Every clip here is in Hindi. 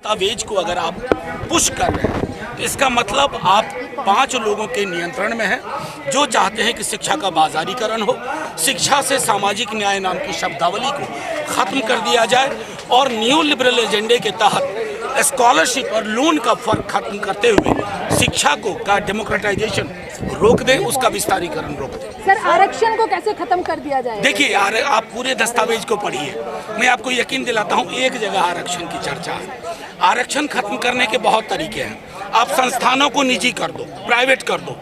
दस्तावेज को अगर आप पुश कर रहे हैं तो इसका मतलब आप 5 लोगों के नियंत्रण में हैं जो चाहते हैं कि शिक्षा का बाजारीकरण हो, शिक्षा से सामाजिक न्याय नाम की शब्दावली को ख़त्म कर दिया जाए और न्यू लिबरल एजेंडे के तहत स्कॉलरशिप और लोन का फर्क खत्म करते हुए शिक्षा को का डेमोक्रेटाइजेशन रोक दें, उसका विस्तारीकरण रोक दें। सर, आरक्षण को कैसे खत्म कर दिया जाए? देखिए, आप पूरे दस्तावेज को पढ़िए, मैं आपको यकीन दिलाता हूँ एक जगह आरक्षण की चर्चा है। आरक्षण खत्म करने के बहुत तरीके हैं। आप संस्थानों को निजी कर दो, प्राइवेट कर दो,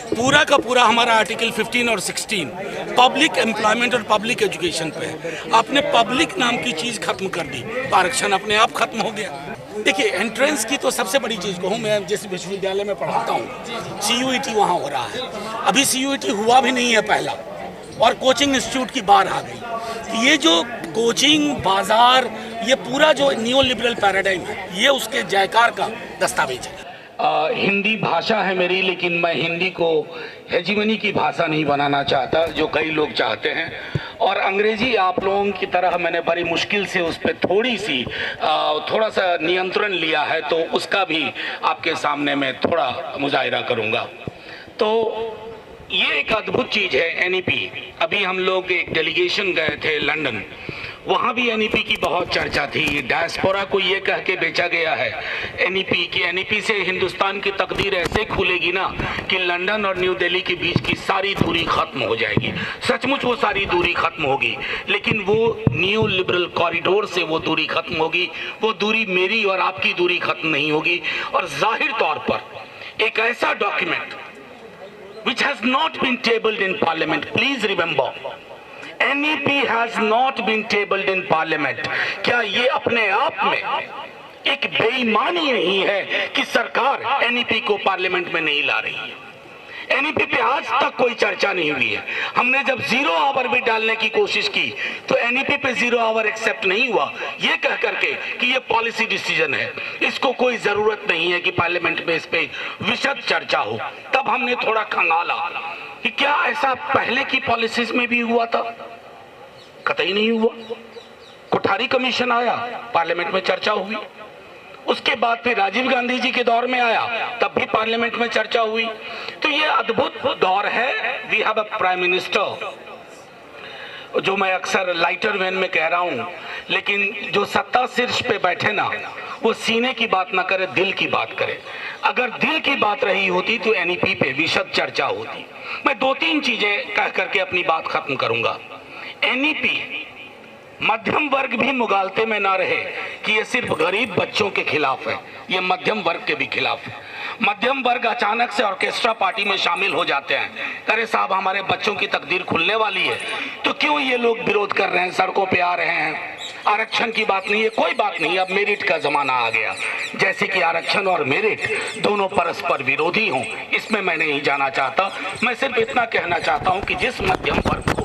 पूरा का पूरा हमारा आर्टिकल 15 और 16 पब्लिक एम्प्लॉयमेंट और पब्लिक एजुकेशन पे है। आपने पब्लिक नाम की चीज़ खत्म कर दी तो आरक्षण अपने आप खत्म हो गया। देखिए, एंट्रेंस की तो सबसे बड़ी चीज़ कहूँ, मैं जिस विश्वविद्यालय में पढ़ाता हूँ CUET वहाँ हो रहा है, अभी CUET हुआ भी नहीं है पहला, और कोचिंग इंस्टीट्यूट की बार आ गई। ये जो कोचिंग बाजार, ये पूरा जो न्यू लिबरल पैराडाइम है, ये उसके जयकार का दस्तावेज है। हिंदी भाषा है मेरी, लेकिन मैं हिंदी को हेजीमनी की भाषा नहीं बनाना चाहता जो कई लोग चाहते हैं, और अंग्रेजी आप लोगों की तरह मैंने बड़ी मुश्किल से उस पर थोड़ा सा नियंत्रण लिया है, तो उसका भी आपके सामने मैं थोड़ा मुजाहिरा करूँगा। तो ये एक अद्भुत चीज़ है NEP। अभी हम लोग एक डेलीगेशन गए थे लंदन, वहाँ भी NEP की बहुत चर्चा थी। डायस्पोरा को ये कह के बेचा गया है NEP से हिंदुस्तान की तकदीर ऐसे खुलेगी ना कि लंदन और न्यू दिल्ली के बीच की सारी दूरी खत्म हो जाएगी। सचमुच वो सारी दूरी खत्म होगी, लेकिन वो न्यू लिबरल कॉरिडोर से वो दूरी खत्म होगी। वो दूरी मेरी और आपकी दूरी खत्म नहीं होगी। और जाहिर तौर पर एक ऐसा document which has not been tabled in parliament, please remember, NEP has not been tabled in parliament। क्या ये अपने आप में एक बेईमानी नहीं है कि सरकार NEP को पार्लियामेंट में नहीं ला रही है? NEP पे आज तक कोई चर्चा नहीं हुई है। हमने जब 0 आवर भी डालने की कोशिश की तो NEP पे 0 आवर एक्सेप्ट नहीं हुआ, ये कह करके कि ये पॉलिसी डिसीजन है, इसको कोई जरूरत नहीं है कि पार्लियामेंट में इस पे विशद चर्चा हो। तब हमने थोड़ा खंगाला कि क्या ऐसा पहले की पॉलिसीज में भी हुआ था? कतई नहीं हुआ। कोठारी कमीशन आया, पार्लियामेंट में चर्चा हुई। उसके बाद फिर राजीव गांधी जी के दौर में आया, तब भी पार्लियामेंट में चर्चा हुई। तो ये अद्भुत दौर है। We have a prime minister, जो मैं अक्सर लाइटर वेन में कह रहा हूं, लेकिन जो सत्ता शीर्ष पे बैठे ना, वो सीने की बात ना करे, दिल की बात करे। अगर दिल की बात रही होती तो NEP पे विशद चर्चा होती। मैं 2-3 चीजें कह करके अपनी बात खत्म करूंगा। NEP मध्यम वर्ग भी मुगालते में ना रहे कि ये सिर्फ गरीब बच्चों के खिलाफ है, ये मध्यम वर्ग के भी खिलाफ है। मध्यम वर्ग अचानक से ऑर्केस्ट्रा पार्टी में शामिल हो जाते हैं, अरे साहब हमारे बच्चों की तकदीर खुलने वाली है, तो क्यों ये लोग विरोध कर रहे हैं, सड़कों पे आ रहे हैं? आरक्षण की बात नहीं है, कोई बात नहीं, अब मेरिट का जमाना आ गया। जैसे कि आरक्षण और मेरिट दोनों परस्पर विरोधी हों, इसमें मैं नहीं जाना चाहता। मैं सिर्फ इतना कहना चाहता हूं कि जिस मध्यम वर्ग को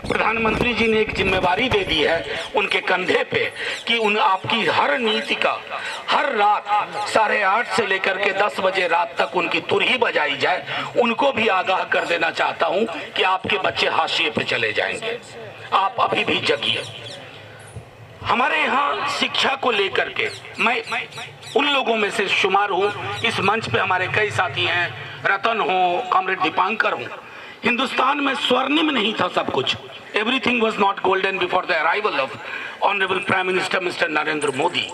प्रधानमंत्री जी ने एक जिम्मेवारी दे दी है उनके कंधे पे कि उन आपकी हर नीति का हर रात 8:30 से लेकर के 10 बजे रात तक उनकी तुरही बजाई जाए, उनको भी आगाह कर देना चाहता हूं कि आपके बच्चे हाशिए पे चले जाएंगे। आप अभी भी जगिए। हमारे यहाँ शिक्षा को लेकर के मैं उन लोगों में से शुमार हूँ। इस मंच पे हमारे कई साथी हैं, रतन हो, कॉमरेड दीपांकर हो। हिंदुस्तान में स्वर्णिम नहीं था सब कुछ। Everything was not golden before the arrival of honourable prime minister mister Narendra Modi.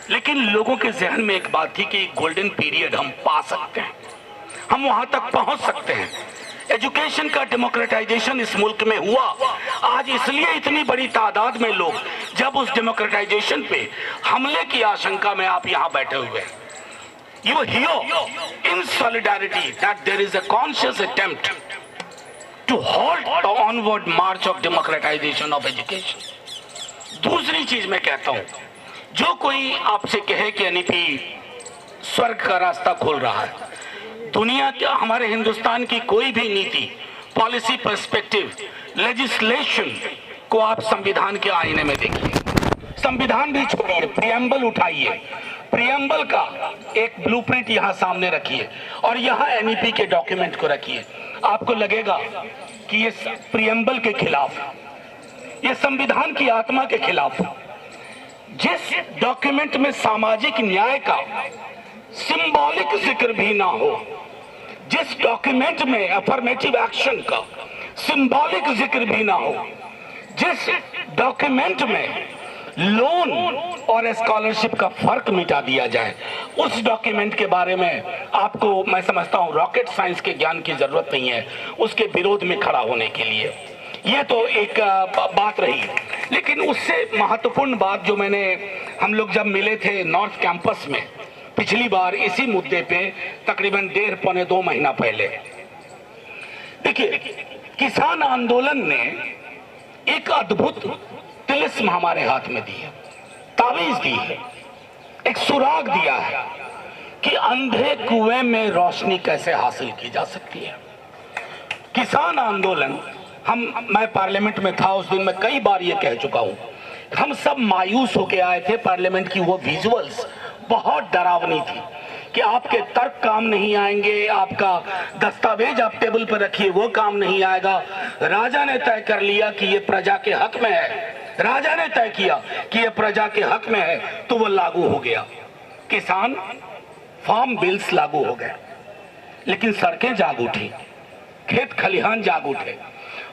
लेकिन लोगों के जहन में एक बात थी कि गोल्डन पीरियड हम पा सकते हैं, हम वहां तक पहुंच सकते हैं। एजुकेशन का डेमोक्रेटाइजेशन इस मुल्क में हुआ। आज इसलिए इतनी बड़ी तादाद में लोग, जब उस डेमोक्रेटाइजेशन पे हमले की आशंका में आप यहाँ बैठे हुए हैं, you hear in solidarity that there is a conscious attempt to halt the onward march of democratization of education। दूसरी चीज मैं कहता हूं, जो कोई आपसे कहे कि NEP स्वर्ग का रास्ता खोल रहा है, दुनिया के हमारे हिंदुस्तान की कोई भी नीति, पॉलिसी, पर्सपेक्टिव, लेजिस्लेशन को आप संविधान के आईने में देखिए। संविधान भी छोड़िए, प्रियम्बल उठाइए, प्रियम्बल का एक ब्लूप्रिंट यहाँ सामने रखिए और यहाँ NEP के डॉक्यूमेंट को रखिए। आपको लगेगा कि ये प्रियम्बल के खिलाफ, ये संविधान की आत्मा के खिलाफ। जिस डॉक्यूमेंट में सामाजिक न्याय का सिंबॉलिक जिक्र भी ना हो, जिस डॉक्यूमेंट में अफर्मेटिव एक्शन का सिंबॉलिक जिक्र भी ना हो, जिस डॉक्यूमेंट में लोन और स्कॉलरशिप का फर्क मिटा दिया जाए, उस डॉक्यूमेंट के बारे में आपको मैं समझता हूं रॉकेट साइंस के ज्ञान की जरूरत नहीं है उसके विरोध में खड़ा होने के लिए। ये तो एक बात रही, लेकिन उससे महत्वपूर्ण बात जो हम लोग जब मिले थे नॉर्थ कैंपस में पिछली बार इसी मुद्दे पे तकरीबन 1.5-2 महीना पहले, देखिए किसान आंदोलन ने एक अद्भुत तिलिस्म हमारे हाथ में दी है, तावीज दी है, एक सुराग दिया है कि अंधे कुएं में रोशनी कैसे हासिल की जा सकती है। किसान आंदोलन मैं पार्लियामेंट में था उस दिन, मैं कई बार ये कह चुका हूं, हम सब मायूस होके आए थे। पार्लियामेंट की वो विजुअल्स बहुत डरावनी थी कि आपके तर्क काम नहीं आएंगे, आपका दस्तावेज आप टेबल पर रखिए वो काम नहीं आएगा। राजा ने तय कर लिया कि ये प्रजा के हक में है, राजा ने तय किया कि ये प्रजा के हक में है, तो वो लागू हो गया। किसान फार्म बिल्स लागू हो गए, लेकिन सड़कें जाग उठी, खेत खलिहान जाग उठे,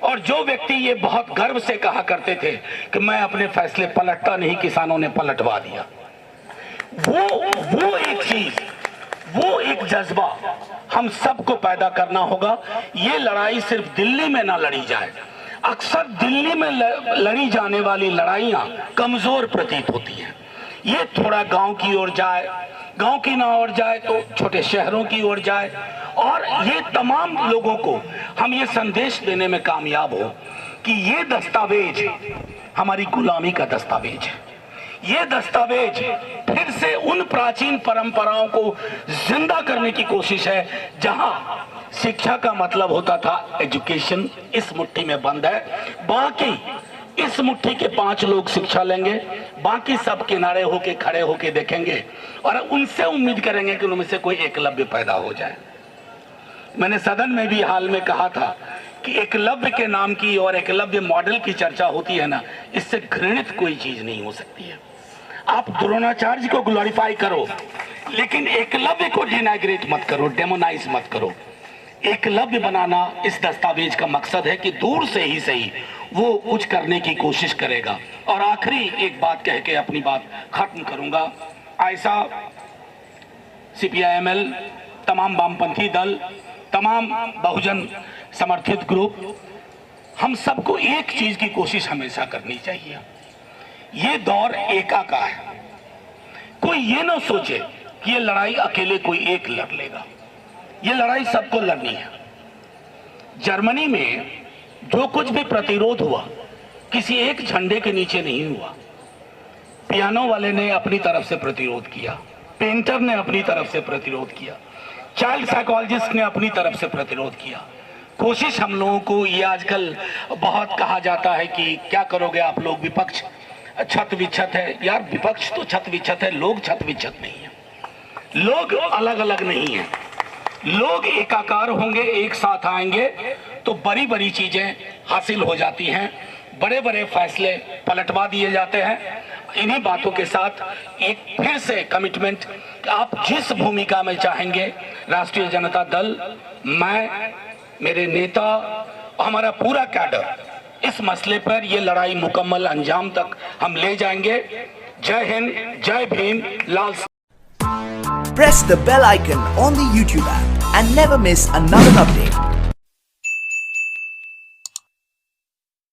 और जो व्यक्ति ये बहुत गर्व से कहा करते थे कि मैं अपने फैसले पलटता नहीं, किसानों ने पलटवा दिया। वो एक चीज, वो एक जज्बा हम सबको पैदा करना होगा। ये लड़ाई सिर्फ दिल्ली में ना लड़ी जाए। अक्सर दिल्ली में लड़ी जाने वाली लड़ाइयां कमजोर प्रतीत होती हैं। ये थोड़ा गांव की ओर जाए, गांव की ना ओर जाए तो छोटे शहरों की ओर जाए, और ये तमाम लोगों को हम ये संदेश देने में कामयाब हो कि ये दस्तावेज हमारी गुलामी का दस्तावेज है। ये दस्तावेज फिर से उन प्राचीन परंपराओं को जिंदा करने की कोशिश है जहां शिक्षा का मतलब होता था एजुकेशन इस मुट्ठी में बंद है, बाकी इस मुट्ठी के 5 लोग शिक्षा लेंगे, बाकी सब किनारे होके खड़े होके देखेंगे और उनसे उम्मीद करेंगे कि उनमें से कोई एकलव्य पैदा हो जाए। मैंने सदन में भी हाल में कहा था कि एकलव्य के नाम की और एकलव्य मॉडल की चर्चा होती है ना, इससे घृणित कोई चीज नहीं हो सकती है। आप द्रोणाचार्य को ग्लोरीफाई करो, लेकिन एकलव्य को डिनाइग्रेट मत करो, डेमोनाइज मत करो। एकलव्य बनाना इस दस्तावेज का मकसद है कि दूर से ही सही वो कुछ करने की कोशिश करेगा। और आखिरी एक बात कह के अपनी बात खत्म करूंगा। ऐसा CPI-ML, तमाम वामपंथी दल, तमाम बहुजन समर्थित ग्रुप, हम सबको एक चीज की कोशिश हमेशा करनी चाहिए। ये दौर एका का है। कोई ये ना सोचे कि ये लड़ाई अकेले कोई एक लड़ लेगा, ये लड़ाई सबको लड़नी है। जर्मनी में जो कुछ भी प्रतिरोध हुआ किसी एक झंडे के नीचे नहीं हुआ। पियानो वाले ने अपनी तरफ से प्रतिरोध किया, पेंटर ने अपनी तरफ से प्रतिरोध किया, चाइल्ड साइकोलॉजिस्ट ने अपनी तरफ से प्रतिरोध किया। कोशिश हम लोगों को, ये आजकल बहुत कहा जाता है कि क्या करोगे आप लोग, विपक्ष छत विच्छत है। यार विपक्ष तो छत विच्छत है, लोग छत विच्छत नहीं है। लोग अलग अलग नहीं है, लोग एकाकार होंगे, एक साथ आएंगे तो बड़ी बड़ी चीजें हासिल हो जाती हैं, बड़े बड़े फैसले पलटवा दिए जाते हैं। इन्हीं बातों के साथ एक फिर से कमिटमेंट, आप जिस भूमिका में चाहेंगे, राष्ट्रीय जनता दल, मैं, मेरे नेता, हमारा पूरा कैडर इस मसले पर ये लड़ाई मुकम्मल अंजाम तक हम ले जाएंगे। जय हिंद, जय भीम, लाल। Press the bell icon on the YouTube app and never miss another update.